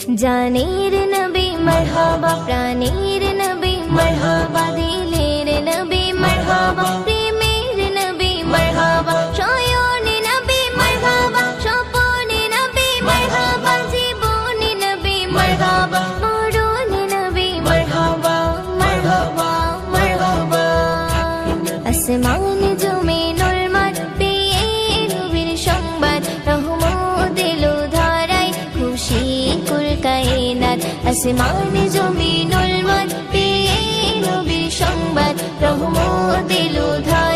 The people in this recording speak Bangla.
জানের নবী মারহাবা, প্রাণের নবী মারহাবা, দিলের নবী মারহাবা, প্রেমের নবী মারহাবা, শয়নে নবী মারহাবা, স্বপনে নবী মারহাবা, জীবনে নবী মারহাবা, মরণে নবী মারহাবা, মারহাবা, মারহাবা। আসমান জমিনুল মান পেয়ে নবীর সংবাদ, রহমত এলো ধারায়, খুশি কুল কায়নাত। আসমান জমিনুল মান পেয়ে নবীর সংবাদ, রহমত এলো ধারায়।